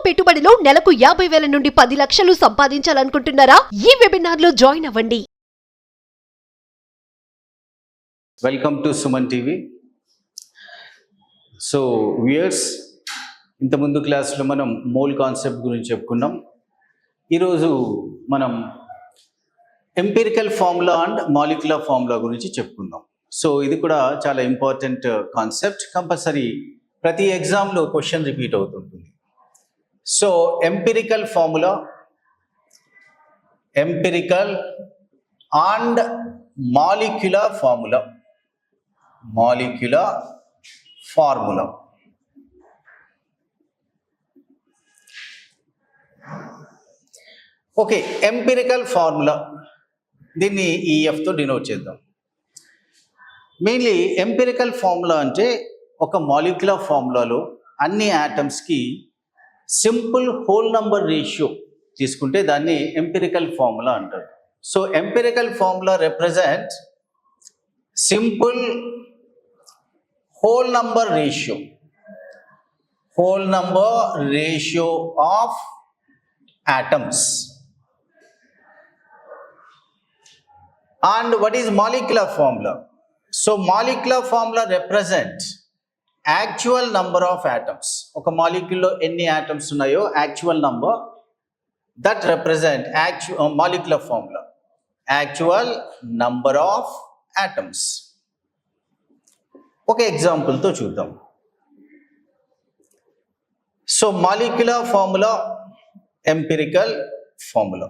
పెట్టుబడిలో నెలకు 50,000 నుండి 10 లక్షలు సంపాదించాలనుకుంటున్నారా? ఈ వెబినార్ లో జాయిన్ అవ్వండి. Welcome to Suman TV. So viewers, ఇంతకుముందు క్లాస్లో మనం మోల్ కాన్సెప్ట్ గురించి చెప్పుకున్నాం. ఈరోజు మనం empirical formula and molecular formula గురించి చెప్పుకుందాం. సో ఇది కూడా చాలా ఇంపార్టెంట్ కాన్సెప్ట్. కంపల్సరీ ప్రతి ఎగ్జామ్లో క్వశ్చన్ రిపీట్ అవుతుంటుంది. So empirical formula, empirical and molecular formula, molecular formula. Okay, empirical formula, దీన్ని ఈఎఫ్తో డినోట్ చేద్దాం. మెయిన్లీ ఎంపిరికల్ ఫార్ములా అంటే ఒక మాలిక్యులర్ ఫార్ములాలో అన్ని ఆటమ్స్కి సింపుల్ హోల్ నంబర్ రేషియో తీసుకుంటే దాన్ని ఎంపిరికల్ ఫార్ములా అంటారు. So empirical formula represent simple whole number ratio of atoms. And what is molecular formula? So molecular formula represent actual number of atoms. Oka molecule lo enni atoms unnayo actual number, that represent actual molecular formula, actual number of atoms. ఒక ఎగ్జాంపుల్తో చూద్దాం. So molecular formula, empirical formula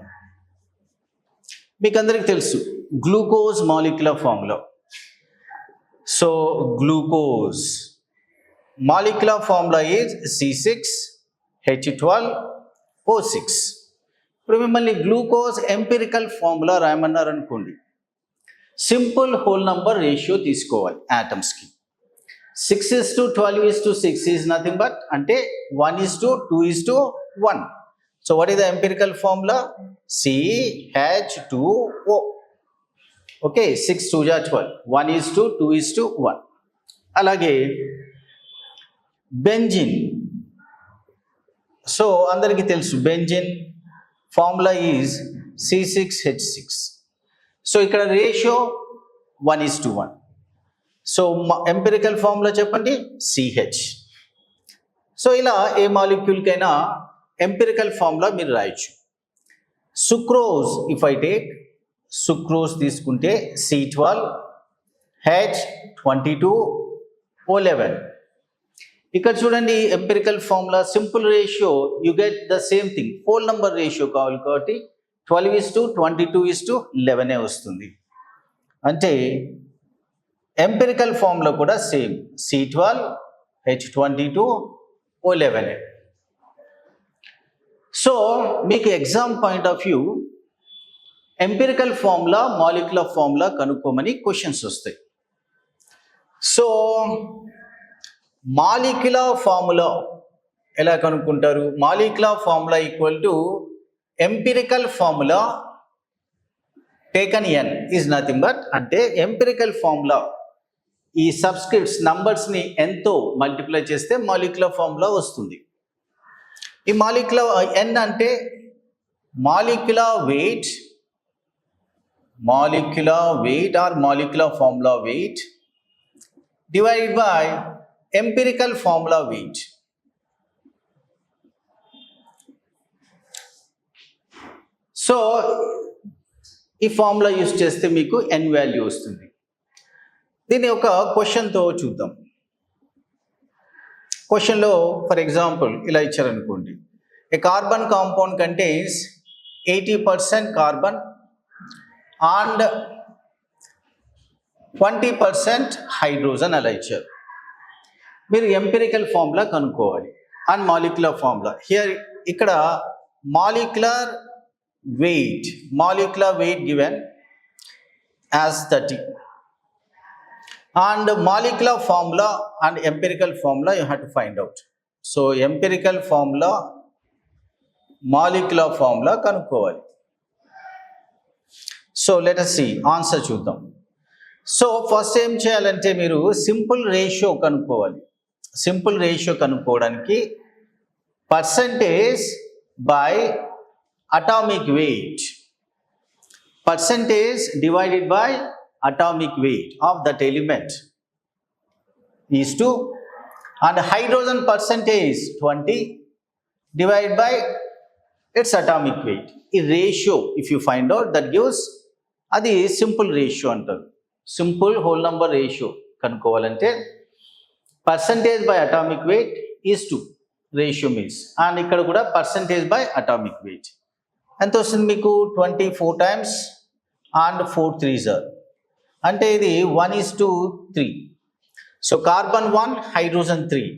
మీకు అందరికీ తెలుసు. Glucose molecular formula. So glucose molecular formula is C6H12O6. ఇప్పుడు మిమ్మల్ని glucose empirical formula రాయమన్నారు అనుకోండి. Simple whole number ratio తీసుకోవాలి ఆటమ్స్కి. 6:12:6 is nothing but అంటే 1:2:1. So what is the empirical formula? CH2O. Okay, 6 2 12, 1:2:1. అలాగే benzene. So అందరికీ తెలుసు benzene formula is C6H6. So ఇక్కడ ratio 1:1. So empirical formula చెప్పండి, CH. సో ఇలా ఏ మాలిక్యూల్కైనా ఎంపిరికల్ ఫార్ములా మీరు రాయొచ్చు. Sucrose, if I take sucrose తీసుకుంటే C12H22O11. ఇక్కడ చూడండి empirical formula simple ratio, you get the same thing. Whole number ratio కావాలి కాబట్టి 12:22:11 వస్తుంది. అంటే ఎంపిరికల్ ఫార్ములా కూడా సేమ్, C12H22O11. సో మీకు exam point of view empirical formula, molecular formula కనుక్కోమని క్వశ్చన్స్ వస్తాయి. సో మాలిక్యులర్ ఫార్ములా ఎలా కనుక్కుంటారు? Molecular formula equal to empirical formula taken n is nothing but, అంటే ఎంపిరికల్ ఫార్ములా ఈ సబ్స్క్రిప్ట్స్ నంబర్స్ని ఎంతో మల్టిప్లై చేస్తే మాలిక్యులర్ ఫార్ములా వస్తుంది. ఈ మాలిక్యులర్ n అంటే molecular weight or molecular formula weight divide by empirical formula weight. So ఈ formula use చేస్తే మీకు n వాల్యూ వస్తుంది. దీన్ని ఒక క్వశ్చన్తో చూద్దాం. క్వశ్చన్లో ఫర్ ఎగ్జాంపుల్ ఇలా ఇచ్చారనుకోండి, a carbon compound contains 80% carbon and 20% hydrogen అలా ఇచ్చారు. మీరు ఎంపిరికల్ ఫార్ములా కనుక్కోవాలి అండ్ మాలిక్యులర్ ఫార్ములా. ఇక్కడ molecular weight given as 30 and molecular formula and empirical formula you have to find out. So empirical formula, molecular formula కనుక్కోవాలి. So let us see answer చూద్దాం. So first ఏం చేయాలంటే మీరు simple ratio కనుక్కోవాలి. Simple ratio కనుక్కోవడానికి percentage by atomic weight. Percentage divided by atomic weight of that element is 2, and hydrogen percentage 20 divided by its atomic weight. ఈ ratio if you find out that gives, అది simple ratio అంటారు. Simple whole number ratio కనుక్కోవాలంటే percentage by atomic weight is 2 ratio means, and ఇక్కడ కూడా percentage by atomic wait ఎంత వస్తుంది మీకు 24 times and 4 3s are, అంటే ఇది 1:3. సో కార్బన్ 1 హైడ్రోజన్ 3,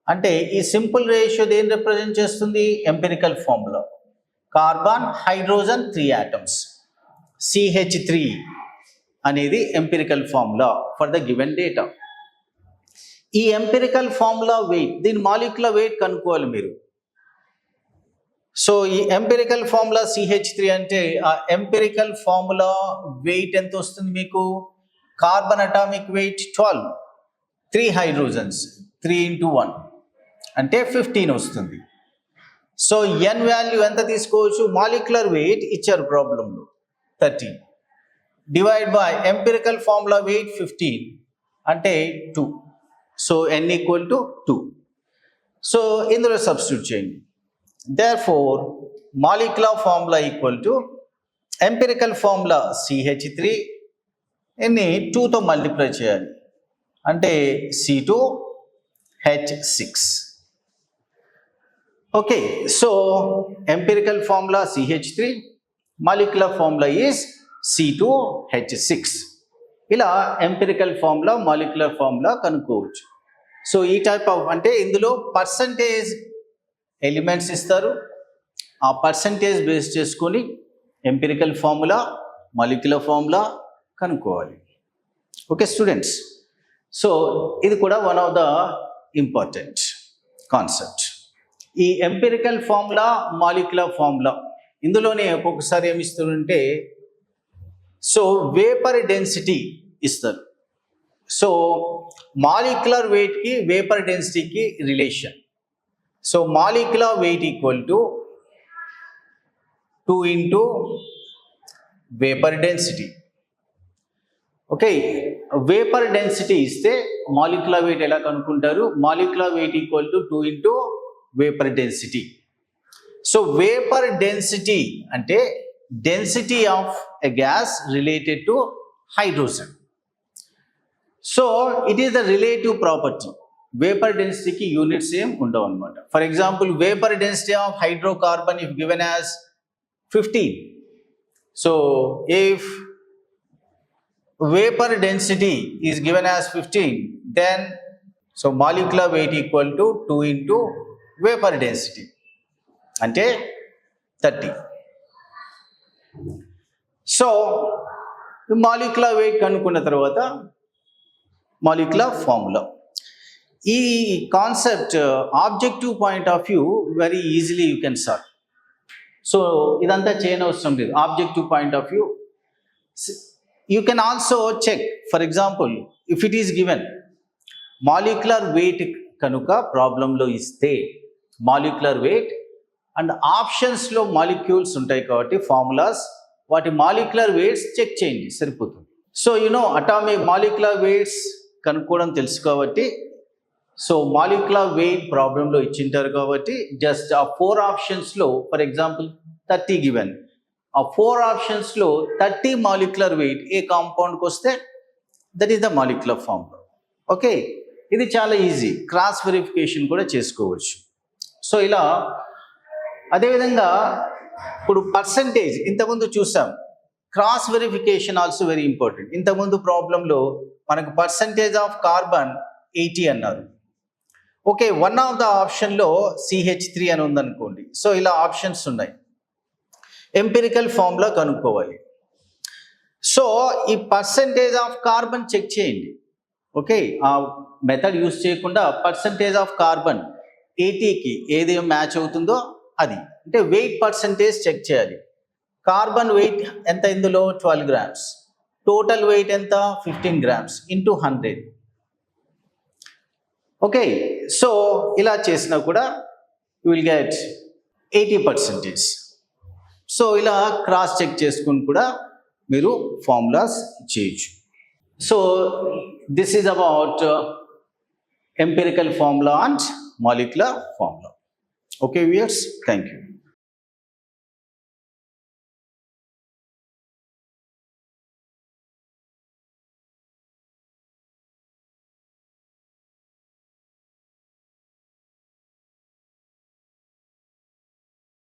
అంటే ఈ సింపుల్ రేషియో దేని రిప్రజెంట్ చేస్తుంది? Empirical formula. Carbon hydrogen 3 atoms, CH3 అనేది empirical formula for the given data. ఈ ఎంపిరికల్ ఫార్ములా వెయిట్, దీని మాలిక్యులర్ వెయిట్ కనుక్కోవాలి మీరు. సో ఈ ఎంపిరికల్ ఫార్ములా CH3 అంటే ఆ ఎంపిరికల్ ఫార్ములా వెయిట్ ఎంత వస్తుంది మీకు? Carbon atomic weight 12, 3 hydrogens, 3 into 1 అంటే 15 వస్తుంది. సో n వాల్యూ ఎంత తీసుకోవచ్చు? మాలిక్యులర్ వెయిట్ ఇచ్చారు ప్రాబ్లంలో 30 divide by empirical formula wait 15 అంటే 2. So n equal to 2. So ఇందులో సబ్స్టిట్యూట్ చేయండి. Therefore, molecular formula equal to empirical formula CH3 ని 2తో మల్టిప్లై చేయాలి, అంటే C2H6. Okay, so empirical formula CH3, molecular formula is C2H6. ఇలా ఎంపిరికల్ ఫార్ములా, మాలిక్యులర్ ఫార్ములా కనుక్కోవచ్చు. So ఈ టైప్ ఆఫ్, అంటే ఇందులో పర్సంటేజ్ ఎలిమెంట్స్ ఇస్తారు, ఆ పర్సంటేజ్ బేస్ చేసుకొని ఎంపిరికల్ ఫార్ములా, మాలిక్యులర్ ఫార్ములా కనుక్కోవాలి. ఓకే స్టూడెంట్స్, సో ఇది కూడా one of the important concept. ఈ ఎంపిరికల్ ఫార్ములా, మాలిక్యులర్ ఫార్ములా, ఇందులోనే ఒక్కొక్కసారి ఏమి ఇస్తుంటే, సో వేపర్ డెన్సిటీ ఇస్తారు. సో మాలిక్యులర్ వెయిట్కి వేపర్ డెన్సిటీకి relation. So molecular weight equal to 2 into vapour density. Okay, vapour density ఇస్తే మాలిక్యులర్ వెయిట్ ఎలా కనుక్కుంటారు? Molecular weight equal to 2 into vapour density. So vapour density అంటే density of a gas related to hydrogen. So it is the relative property. Vapour డెన్సిటీకి units ఏం ఉండవు అనమాట. For example, vapour density of hydrocarbon if given as 15. So if vapour density is given as 15, then so molecular weight equal to 2 into vapour density అంటే 30. So molecular weight కనుక్కున్న తర్వాత molecular formula. ఈ concept objective point of view very easily you can solve. So ఇదంతా చేయనవసరం లేదు. Objective point of view you can also check. For example, if it is given molecular weight కనుక ప్రాబ్లంలో ఇస్తే molecular weight and ఆప్షన్స్లో molecules ఉంటాయి కాబట్టి formulas, వాటి మాలిక్యులర్ వెయిట్స్ చెక్ చేయండి సరిపోతుంది. సో అటామిక్ మాలిక్యులర్ వెయిట్స్ కనుక్కోవడం తెలుసు కాబట్టి, సో మాలిక్యులర్ వెయిట్ ప్రాబ్లంలో ఇచ్చింటారు కాబట్టి జస్ట్ ఆ 4 ఆప్షన్స్లో, ఫర్ ఎగ్జాంపుల్ 30 గివెన్, ఆ 4 ఆప్షన్స్లో 30 మాలిక్యులర్ వెయిట్ ఏ కాంపౌండ్కి వస్తే that is the molecular formula. Okay, ఇది చాలా ఈజీ, క్రాస్ వెరిఫికేషన్ కూడా చేసుకోవచ్చు. సో ఇలా అదేవిధంగా ఇప్పుడు పర్సంటేజ్ ఇంతకుముందు చూసాం, cross verification also very important. ఇంతకుముందు ప్రాబ్లంలో మనకు పర్సంటేజ్ ఆఫ్ కార్బన్ 80 అన్నారు. ఓకే, వన్ ఆఫ్ ద ఆప్షన్లో CH3 అని ఉందనుకోండి. సో ఇలా ఆప్షన్స్ ఉన్నాయి, ఎంపిరికల్ ఫార్ములా కనుక్కోవాలి. సో ఈ పర్సంటేజ్ ఆఫ్ కార్బన్ చెక్ చేయండి. ఓకే, ఆ మెథడ్ యూస్ చేయకుండా పర్సంటేజ్ ఆఫ్ కార్బన్ 80కి ఏది మ్యాచ్ అవుతుందో అది, అంటే వెయిట్ పర్సంటేజ్ చెక్ చేయాలి. కార్బన్ వెయిట్ ఎంత ఇందులో? 12 grams. టోటల్ వెయిట్ ఎంత? 15 grams into 100. ఓకే, సో ఇలా చేసినా కూడా యూ విల్ గెట్ 80%. సో ఇలా క్రాస్ చెక్ చేసుకుని కూడా మీరు ఫార్ములాస్ చేయొచ్చు. So this is about empirical formula and molecular formula. Okay viewers, thank you.